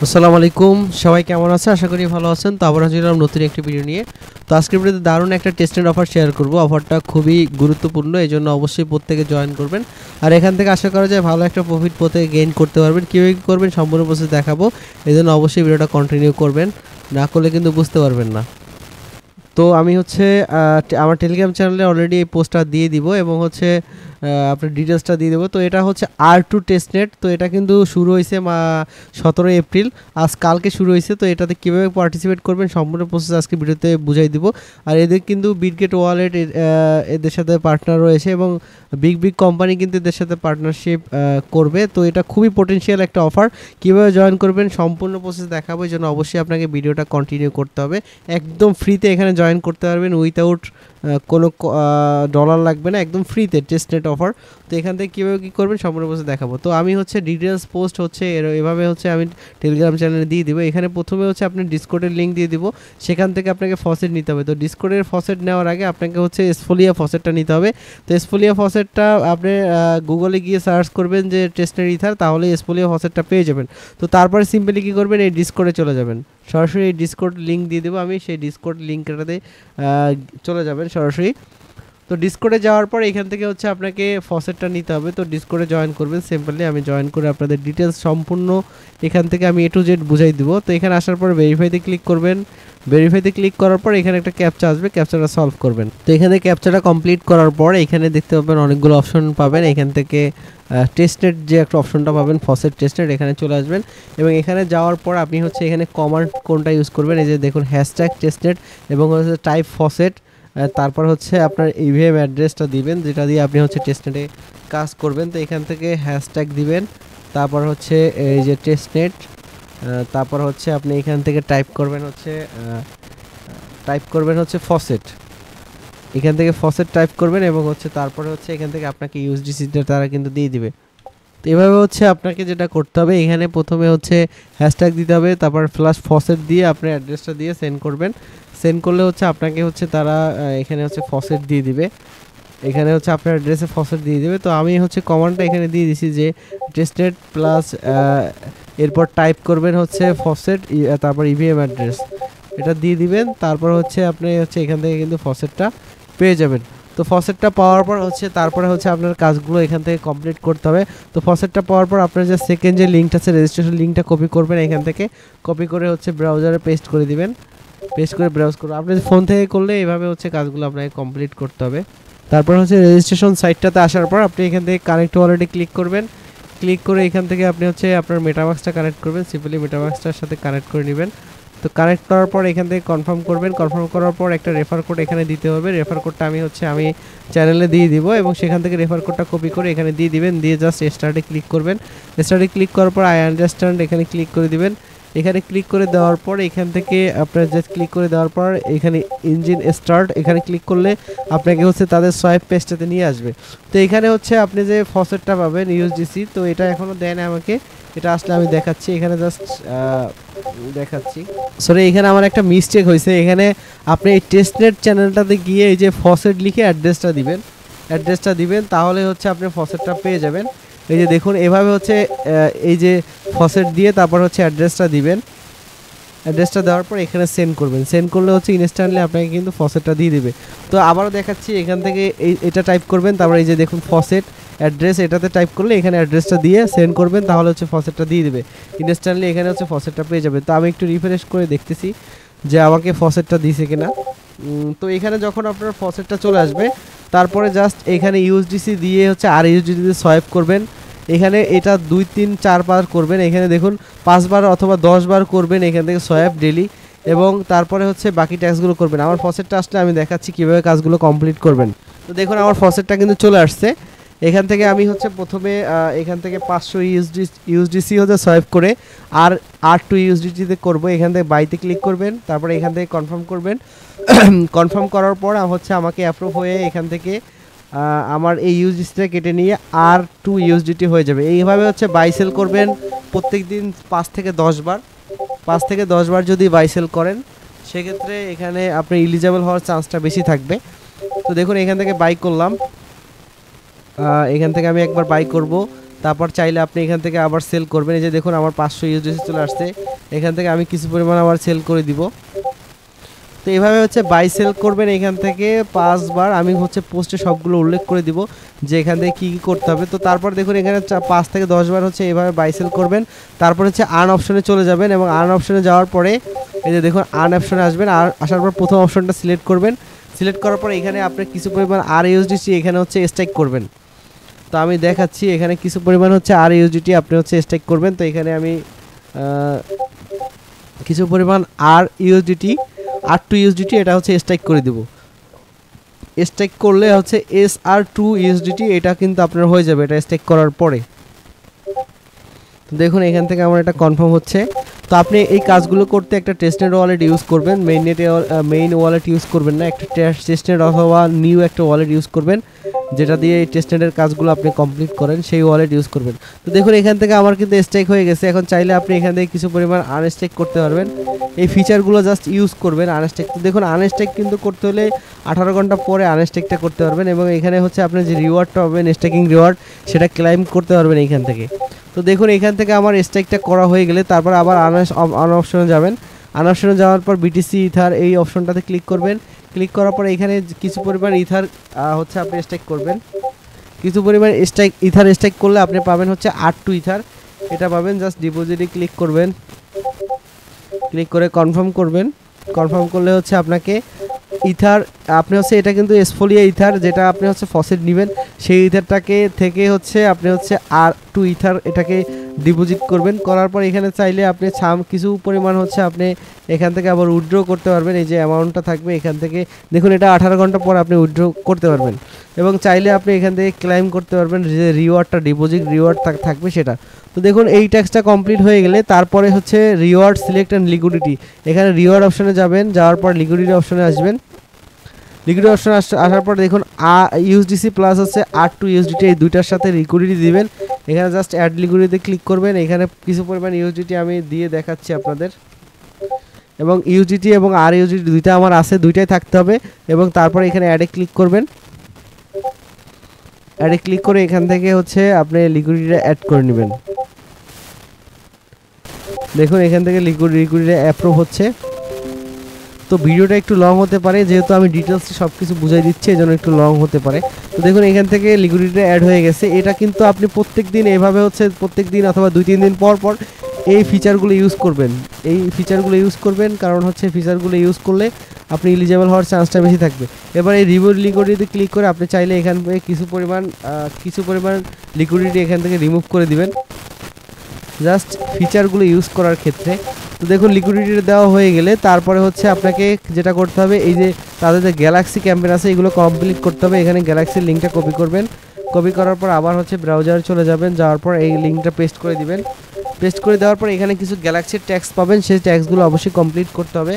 আসসালামু আলাইকুম, সবাই কেমন আছেন? আশা করি ভালো আছেন। তো আবার হাজির হলাম নতুন একটি ভিডিও নিয়ে। তো আজকের ভিডিওতে দারুণ একটা টেস্টেড অফার শেয়ার করব। অফারটা খুবই গুরুত্বপূর্ণ, এজন্য অবশ্যই প্রত্যেকে জয়েন করবেন। আর এখান থেকে আশা করা যায় ভালো একটা প্রফিট প্রত্যেকে গেইন করতে পারবেন। কীভাবে কী করবেন সম্পূর্ণ প্রসেস দেখাবো, এজন্য অবশ্যই ভিডিওটা কন্টিনিউ করবেন, না করলে কিন্তু বুঝতে পারবেন না। তো আমি হচ্ছে আমার টেলিগ্রাম চ্যানেলে অলরেডি এই পোস্টটা দিয়ে দিব এবং হচ্ছে আপনার ডিটেলসটা দিয়ে দেবো। তো এটা হচ্ছে R2 টেস্টনেট। তো এটা কিন্তু শুরু হয়েছে 17 এপ্রিল, আজ কালকে শুরু হয়েছে। তো এটাতে কীভাবে পার্টিসিপেট করবেন সম্পূর্ণ প্রসেস আজকে ভিডিওতে বুঝাই দিব। আর এদের কিন্তু বিটগেট ওয়ালেট এদের সাথে পার্টনার রয়েছে এবং বিগ কোম্পানি কিন্তু এদের সাথে পার্টনারশিপ করবে। তো এটা খুবই পোটেনশিয়াল একটা অফার। কীভাবে জয়েন করবেন সম্পূর্ণ প্রসেস দেখাবো, এই জন্য অবশ্যই আপনাকে ভিডিওটা কন্টিনিউ করতে হবে। একদম ফ্রিতে এখানে জয়েন করতে পারবেন, উইথাউট কোনো ডলার লাগবে না, একদম ফ্রিতে টেস্টনেট অফার। তো এখান থেকে কীভাবে কী করবেন সম্পূর্ণ প্রসেস দেখাবো। তো আমি হচ্ছে ডিটেলস পোস্ট হচ্ছে এভাবে হচ্ছে আমি টেলিগ্রাম চ্যানেলে দিয়ে দিব। এখানে প্রথমে হচ্ছে আপনি ডিসকর্ডের লিঙ্ক দিয়ে দিব, সেখান থেকে আপনাকে ফসেট নিতে হবে। তো ডিসকর্ডের ফসেট নেওয়ার আগে আপনাকে হচ্ছে এসফোলিয়া ফসেটটা নিতে হবে। তো এসফোলিয়া ফসেটটা আপনি গুগলে গিয়ে সার্চ করবেন যে টেস্টনেট ইথার, তাহলে এসফোলিয়া ফসেটটা পেয়ে যাবেন। তো তারপরে সিম্পলি কী করবেন, এই ডিসকর্ডে চলে যাবেন। সরাসরি এই ডিসকর্ড লিঙ্ক দিয়ে দেবো আমি, সেই ডিসকর্ড লিঙ্কটাতে চলে যাবেন সরাসরি। তো ডিসকর্ডে যাওয়ার পর এখান থেকে হচ্ছে আপনাকে ফসেটটা নিতে হবে। তো ডিসকর্ডে জয়েন করবেন সিম্পলি। আমি জয়েন করে আপনাদের ডিটেলস সম্পূর্ণ এখান থেকে আমি A to Z বুঝাই দিব। তো এখানে আসার পর ভেরিফাইতে ক্লিক করবেন। ভেরিফাইতে ক্লিক করার পর এখানে একটা ক্যাপচা আসবে, ক্যাপচাটা সলভ করবেন। তো এখানে ক্যাপচাটা কমপ্লিট করার পর এখানে দেখতে পাবেন অনেকগুলো অপশন পাবেন। এখান থেকে টেস্টনেট যে একটা অপশনটা পাবেন ফসেট টেস্টনেট, এখানে চলে আসবেন এবং এখানে যাওয়ার পর আপনি হচ্ছে এখানে কমান্ড কোনটা ইউজ করবেন, এই যে দেখুন হ্যাশট্যাগ টেস্টনেট এবং হচ্ছে টাইপ ফসেট। তারপর হচ্ছে আপনার ইভিএম অ্যাড্রেসটা দিবেন, যেটা দিয়ে আপনি হচ্ছে টেস্টনেটে কাজ করবেন। তো এখান থেকে হ্যাশট্যাগ দিবেন, তারপর হচ্ছে এই যে টেস্টনেট, তারপর হচ্ছে আপনি এখান থেকে টাইপ করবেন হচ্ছে ফসেট। এখান থেকে ফসেট টাইপ করবেন এবং হচ্ছে তারপরে হচ্ছে এখান থেকে আপনাকে ইউএসডিসিটা তারা কিন্তু দিয়ে দিবে। তো এভাবে হচ্ছে আপনাকে যেটা করতে হবে, এখানে প্রথমে হচ্ছে হ্যাশট্যাগ দিতে হবে, তারপর ফ্ল্যাশ ফসেট দিয়ে আপনার অ্যাড্রেসটা দিয়ে সেন্ড করবেন। সেন্ড করলে হচ্ছে আপনাকে হচ্ছে তারা এখানে হচ্ছে ফসেট দিয়ে দিবে, এখানে হচ্ছে আপনার অ্যাড্রেসে ফসেট দিয়ে দিবে। তো আমি হচ্ছে কমান্ডটা এখানে দিয়ে দিছি যে টেস্টনেট প্লাস এরপর টাইপ করবেন হচ্ছে ফসেট, তারপর ইভিএম অ্যাড্রেস এটা দিয়ে দিবেন। তারপর হচ্ছে আপনি হচ্ছে এখান থেকে কিন্তু ফসেটটা পেয়ে যাবেন। তো ফসেটটা পাওয়ার পর হচ্ছে তারপরে হচ্ছে আপনার কাজগুলো এখান থেকে কমপ্লিট করতে হবে। তো ফসেটটা পাওয়ার পর আপনার যে সেকেন্ড যে লিঙ্কটা আছে রেজিস্ট্রেশন লিঙ্কটা কপি করবেন, এখান থেকে কপি করে হচ্ছে ব্রাউজারে পেস্ট করে দিবেন। পেস্ট করে ব্রাউজ করুন। আপনি ফোন থেকে করলে এইভাবে হচ্ছে কাজগুলো আপনাকে কমপ্লিট করতে হবে। তারপর হচ্ছে রেজিস্ট্রেশন সাইটটাতে আসার পর আপনি এখান থেকে কানেক্ট ওয়ালেটে ক্লিক করবেন। ক্লিক করে এখান থেকে আপনি হচ্ছে আপনার মেটামাক্সটা কানেক্ট করবেন, সিম্পলি মেটামাক্সটার সাথে কানেক্ট করে নেবেন। তো কানেক্ট করার পর এখান থেকে কনফার্ম করবেন। কনফার্ম করার পর একটা রেফার কোড এখানে দিতে হবে। রেফার কোডটা আমি চ্যানেলে দিয়ে দিব এবং সেখান থেকে রেফার কোডটা কপি করে এখানে দিয়ে দিবেন। দিয়ে জাস্ট স্টার্টে ক্লিক করবেন। স্টার্টে ক্লিক করার পর আই আন্ডারস্ট্যান্ড এখানে ক্লিক করে দিবেন। এখানে ক্লিক করে দেওয়ার পর এখান থেকে আপনার জাস্ট ক্লিক করে দেওয়ার পর এখানে ইঞ্জিন স্টার্ট এখানে ক্লিক করলে আপনাকে হচ্ছে তাদের সোয়াইপ পেজটাতে নিয়ে আসবে। তো এখানে হচ্ছে আপনি যে ফসেটটা পাবেন ইউএসডিসি, তো এটা এখনও দেয় না আমাকে, এটা আসলে আমি দেখাচ্ছি। এখানে জাস্ট দেখাচ্ছি। সরি, এখানে আমার একটা মিস্টেক হয়েছে। এখানে আপনি এই টেস্টনেট চ্যানেলটাতে গিয়ে এই যে ফসেট লিখে অ্যাড্রেসটা দিবেন, তাহলে হচ্ছে আপনি ফসেটটা পেয়ে যাবেন। এই যে দেখুন এভাবে হচ্ছে এই যে ফসেট দিয়ে তারপর হচ্ছে অ্যাড্রেসটা দিবেন। অ্যাড্রেসটা দেওয়ার পর এখানে সেন্ড করবেন। সেন্ড করলে হচ্ছে ইনস্ট্যান্টলি আপনাকে কিন্তু ফসেটটা দিয়ে দিবে। তো আবারও দেখাচ্ছি, এখান থেকে এটা টাইপ করবেন, তারপর এই যে দেখুন ফসেট অ্যাড্রেস, এটাতে টাইপ করলে এখানে অ্যাড্রেসটা দিয়ে সেন্ড করবেন, তাহলে হচ্ছে ফসেটটা দিয়ে দিবে ইনস্ট্যান্টলি। এখানে হচ্ছে ফসেটটা পেয়ে যাবে। তো আমি একটু রিফ্রেশ করে দেখতেছি যে আমাকে ফসেটটা দিছে কিনা। তো এখানে যখন আপনার ফসেটটা চলে আসবে, তারপরে জাস্ট এখানে ইউএসডিসি দিয়ে হচ্ছে আর ইউএসডিসি সোয়াইপ করবেন। এখানে এটা 2 3 4 বার করবেন। এখানে দেখুন 5 বার অথবা 10 বার করবেন এখান থেকে সোয়াইপ ডেলি, এবং তারপরে হচ্ছে বাকি ট্যাক্সগুলো করবেন। আমার ফসেটটা আসলে আমি দেখাচ্ছি কীভাবে কাজগুলো কমপ্লিট করবেন। তো দেখুন আমার ফসেটটা কিন্তু চলে আসছে। এখান থেকে আমি হচ্ছে প্রথমে এখান থেকে 500 ইউএসডিসি হচ্ছে সোয়াইপ করে আর2 ইউএসডিসিতে করবো। এখান থেকে বাইতে ক্লিক করবেন, তারপরে এখান থেকে কনফার্ম করবেন। কনফার্ম করার পর হচ্ছে আমাকে অ্যাপ্রুভ হয়ে এখান থেকে আমার এই ইউএসডিটা কেটে নিয়ে আর2 ইউএসডিটি হয়ে যাবে। এইভাবে হচ্ছে বাই সেল করবেন প্রত্যেক দিন 5 থেকে 10 বার যদি বাই সেল করেন, সেক্ষেত্রে এখানে আপনার এলিজিবল হওয়ার চান্সটা বেশি থাকবে। তো দেখুন এখান থেকে বাই করলাম, এখান থেকে আমি একবার বাই করব, তারপর চাইলে আপনি এখান থেকে আবার সেল করবেন। এই যে দেখুন আমার 500 ইউএসডিসি চলে আসছে, এখান থেকে আমি কিছু পরিমাণ আবার সেল করে দিব। তো এইভাবে হচ্ছে বাই সেল করবেন এখান থেকে 5 বার। আমি হচ্ছে পোস্টে সবগুলো উল্লেখ করে দিব যে এখান থেকে কী কী করতে হবে। তো তারপর দেখুন এখানে 5 থেকে 10 বার হচ্ছে এইভাবে বাই সেল করবেন। তারপর হচ্ছে আর্ন অপশনে চলে যাবেন এবং আর্ন অপশনে যাওয়ার পরে এই যে দেখুন আর্ন অপশনে আসবেন। আর আসার পর প্রথম অপশনটা সিলেক্ট করবেন। সিলেক্ট করার পর এখানে আপনি কিছু পরিমাণ আর ইউএসডিসি এখানে হচ্ছে স্ট্রাইক করবেন। তো আমি দেখাচ্ছি এখানে কিছু পরিমাণ হচ্ছে আর ইউএসডিটি আপনি হচ্ছে স্ট্রাইক করবেন। তো এখানে আমি কিছু পরিমাণ আর ইউএসডিটি R2 USDT এটা হচ্ছে স্ট্রাইক করে দিব। স্ট্রাইক করলে হচ্ছে SR2 USDT এটা কিন্তু আপনার হয়ে যাবে এটা স্ট্রাইক করার পরে। তো দেখুন এখান থেকে আমার এটা কনফার্ম হচ্ছে। তো আপনি এই কাজগুলো করতে একটা টেস্টনেট ওয়ালেট ইউজ করবেন, মেইন ওয়ালেট ইউজ করবেন না, একটা টেস্টনেট অথবা নিউ একটা ওয়ালেট ইউজ করবেন যেটা দিয়ে এই টেস্টনেটের কাজগুলো আপনি কমপ্লিট করেন, সেই ওয়ালেট ইউজ করবেন। তো দেখুন এখান থেকে আমার কিন্তু স্ট্রাইক হয়ে গেছে। এখন চাইলে আপনি এখান থেকে কিছু পরিমাণ আনস্ট্রাইক করতে পারবেন। এই ফিচারগুলো জাস্ট ইউজ করবেন আনস্ট্রাইক। তো দেখুন আনস্ট্রাইক কিন্তু করতে হলে 18 ঘন্টা পরে আনস্ট্রাইকটা করতে পারবেন এবং এখানে হচ্ছে আপনি যে রিওয়ার্ডটা পাবেন স্ট্রাইকিং রিওয়ার্ড সেটা ক্লাইম করতে পারবেন এইখান থেকে। তো দেখুন এখান থেকে আমার স্ট্রাইকটা করা হয়ে গেলে তারপর আবার আন অপশনে যাবেন। আন অপশনে যাওয়ার পর বিটিসি ইথার এই অপশনটাতে ক্লিক করবেন। ক্লিক করার পর এখানে কিছু পরিমাণ ইথার হচ্ছে আপনি স্ট্রাইক করবেন। কিছু পরিমাণ ইথার স্ট্রাইক করলে আপনি পাবেন হচ্ছে R2 ইথার, এটা পাবেন। জাস্ট ডিপোজিটে ক্লিক করবেন, ক্লিক করে কনফার্ম করবেন। কনফার্ম করলে হচ্ছে আপনাকে ইথার আপনি হচ্ছে এটা কিন্তু এসফোলিয়া ইথার যেটা আপনি হচ্ছে ফসেট নেবেন সেই ইথারটাকে থেকে হচ্ছে আপনি হচ্ছে R2 ইথার এটাকে ডিপোজিট করবেন। করার পর এখানে চাইলে আপনি কিছু পরিমাণ হচ্ছে আপনি এখান থেকে আবার উইথড্র করতে পারবেন। এই যে অ্যামাউন্টটা থাকবে এখান থেকে দেখুন এটা 18 ঘন্টা পর আপনি উইথড্র করতে পারবেন এবং চাইলে আপনি এখান থেকে ক্লেম করতে পারবেন যে রিওয়ার্ডটা ডিপোজিট রিওয়ার্ড থাকবে সেটা। তো দেখুন এই ট্যাক্সটা কমপ্লিট হয়ে গেলে তারপরে হচ্ছে রিওয়ার্ড সিলেক্ট অ্যান্ড লিকুইডিটি, এখানে রিওয়ার্ড অপশনে যাবেন, যাওয়ার পর লিকুইডিটি অপশনে আসবেন। লিকুইডিটি অপশন আসার পর দেখুন ইউএসডিসি প্লাস হচ্ছে R2 USDT এই দুইটার সাথে লিকুইডিটি দিবেন। এখানে জাস্ট অ্যাড লিকুইডিটিতে ক্লিক করবেন। এখানে কিছু পরিমাণ ইউএসডিটি আমি দিয়ে দেখাচ্ছি আপনাদের এবং ইউএসডিটি এবং আর ইউএসডিটি দুইটা আমার আছে, দুইটাই থাকতে হবে এবং তারপরে এখানে অ্যাডে ক্লিক করবেন। অ্যাডে ক্লিক করে এখান থেকে হচ্ছে আপনি লিকুইডিটিটা অ্যাড করে নেবেন। দেখুন এখান থেকে লিকুইডিটি অ্যাপ্রুভ হচ্ছে। তো ভিডিওটা একটু লং হতে পারে যেহেতু আমি ডিটেলসে সব কিছু বুঝাই দিচ্ছি এই জন্য একটু লং হতে পারে। তো দেখুন এখান থেকে লিকুইডিটি অ্যাড হয়ে গেছে। এটা কিন্তু আপনি প্রত্যেক দিন এভাবে হচ্ছে প্রত্যেক দিন অথবা 2-3 দিন পর পর এই ফিচারগুলো ইউজ করবেন। এই ফিচারগুলো ইউজ করবেন কারণ হচ্ছে ফিচারগুলো ইউজ করলে আপনি এলিজেবল হওয়ার চান্সটা বেশি থাকবে। এবার এই রিমুভ লিকুইডিটিতে ক্লিক করে আপনি চাইলে এখান থেকে কিছু পরিমাণ লিকুইডিটি এখান থেকে রিমুভ করে দিবেন জাস্ট ফিচারগুলো ইউজ করার ক্ষেত্রে। তো দেখুন লিকুইডিটি দেওয়া হয়ে গেলে তারপরে হচ্ছে আপনাকে যেটা করতে হবে এই যে তাদের যে গ্যালাক্সি ক্যাম্পেইন আছে এগুলো কমপ্লিট করতে হবে। এখানে গ্যালাক্সির লিঙ্কটা কপি করবেন, কপি করার পর আবার হচ্ছে ব্রাউজারে চলে যাবেন, যাওয়ার পর এই লিঙ্কটা পেস্ট করে দিবেন। পেস্ট করে দেওয়ার পর এখানে কিছু গ্যালাক্সির ট্যাক্স পাবেন, সেই ট্যাক্সগুলো অবশ্যই কমপ্লিট করতে হবে।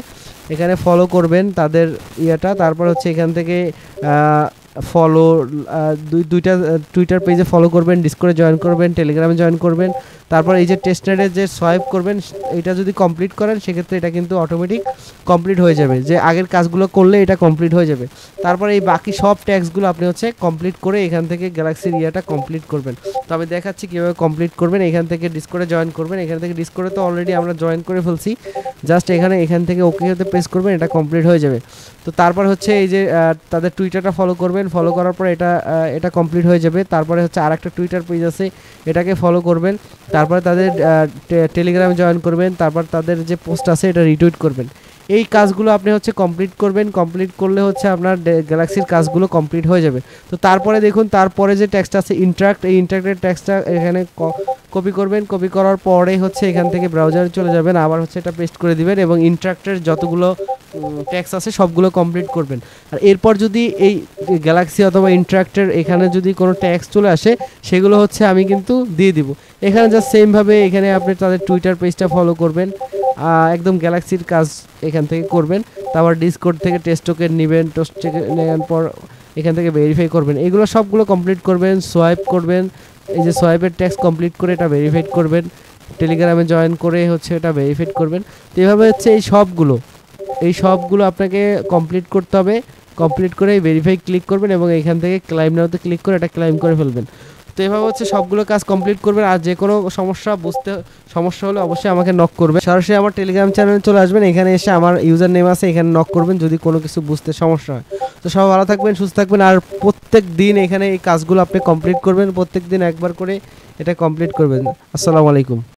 এখানে ফলো করবেন তাদের ইয়েটা, তারপর হচ্ছে এখান থেকে ফলো দুইটা টুইটার পেজে ফলো করবেন, ডিসকর্ডে জয়েন করবেন, টেলিগ্রামে জয়েন করবেন। তারপর এই যে টেস্টনেটে যে সোয়াইপ করবেন এটা যদি কমপ্লিট করেন সেক্ষেত্রে এটা কিন্তু অটোমেটিক কমপ্লিট হয়ে যাবে, যে আগের কাজগুলো করলে এটা কমপ্লিট হয়ে যাবে। তারপর এই বাকি সব ট্যাক্সগুলো আপনি হচ্ছে কমপ্লিট করে এখান থেকে গ্যালাক্সির ইয়েটা কমপ্লিট করবেন। তো আমি দেখাচ্ছি কীভাবে কমপ্লিট করবেন। এখান থেকে ডিসকর্ডে জয়েন করবেন, এখান থেকে ডিসকর্ডে তো অলরেডি আমরা জয়েন করে ফেলছি, জাস্ট এখান থেকে ওকে হতে প্রেস করবেন, এটা কমপ্লিট হয়ে যাবে। তো তারপর হচ্ছে এই যে তাদের টুইটারটা ফলো করবেন, ফলো করার পর এটা কমপ্লিট হয়ে যাবে। তারপরে হচ্ছে আরেকটা টুইটার পেজ আছে এটাকে ফলো করবেন, তারপরে তাদের টেলিগ্রামে জয়েন করবেন, তারপর তাদের যে পোস্ট আছে এটা রিটুইট করবেন। এই কাজগুলো আপনি হচ্ছে কমপ্লিট করবেন, কমপ্লিট করলে হচ্ছে আপনার গ্যালাক্সির কাজগুলো কমপ্লিট হয়ে যাবে। তো তারপরে দেখুন তারপরে যে ট্যাক্সটা আছে ইন্টারাক্ট, এই ইন্টারাক্টের ট্যাক্সটা এখানে কপি করবেন, কপি করার পরে হচ্ছে এখান থেকে ব্রাউজারে চলে যাবেন, আবার হচ্ছে এটা পেস্ট করে দিবেন এবং ইন্টারাক্টের যতগুলো ট্যাক্স আছে সবগুলো কমপ্লিট করবেন। আর এরপর যদি এই গ্যালাক্সি অথবা ইন্টারাক্টের এখানে যদি কোনো ট্যাক্স চলে আসে সেগুলো হচ্ছে আমি কিন্তু দিয়ে দিব। এখানে জাস্ট সেমভাবে এখানে আপনি তাদের টুইটার পেজটা ফলো করবেন, একদম গ্যালাক্সির কাজ এখান থেকে করবেন। তারপর ডিসকর্ড থেকে টেস্ট টোকেন নেবেন, টেস্ট টোকেন নেওয়ার পর এখান থেকে ভেরিফাই করবেন, এগুলো সবগুলো কমপ্লিট করবেন। সোয়াইপ করবেন, এই যে সোয়াইপের ট্যাক্স কমপ্লিট করে এটা ভেরিফাই করবেন, টেলিগ্রামে জয়েন করে হচ্ছে এটা ভেরিফাই করবেন। তো এইভাবে হচ্ছে এই সবগুলো আপনাকে কমপ্লিট করতে হবে। কমপ্লিট করে ভেরিফাই ক্লিক করবেন এবং এখান থেকে ক্লাইম নাওতে ক্লিক করে এটা ক্লাইম করে ফেলবেন। তো তো এভাবে হচ্ছে সবগুলো কাজ কমপ্লিট করবেন। আর যে কোনো সমস্যা হলে অবশ্যই আমাকে নক করবেন। সরাসরি আমার টেলিগ্রাম চ্যানেলে চলে আসবেন, এখানে এসে আমার ইউজার নেম আছে, এখানে নক করবেন যদি কোনো কিছু বুঝতে সমস্যা হয়। তো সবাই ভালো থাকবেন, সুস্থ থাকবেন। আর প্রত্যেক দিন এখানে এই কাজগুলো আপনি কমপ্লিট করবেন, প্রত্যেক দিন একবার করে এটা কমপ্লিট করবেন। আসসালামু আলাইকুম।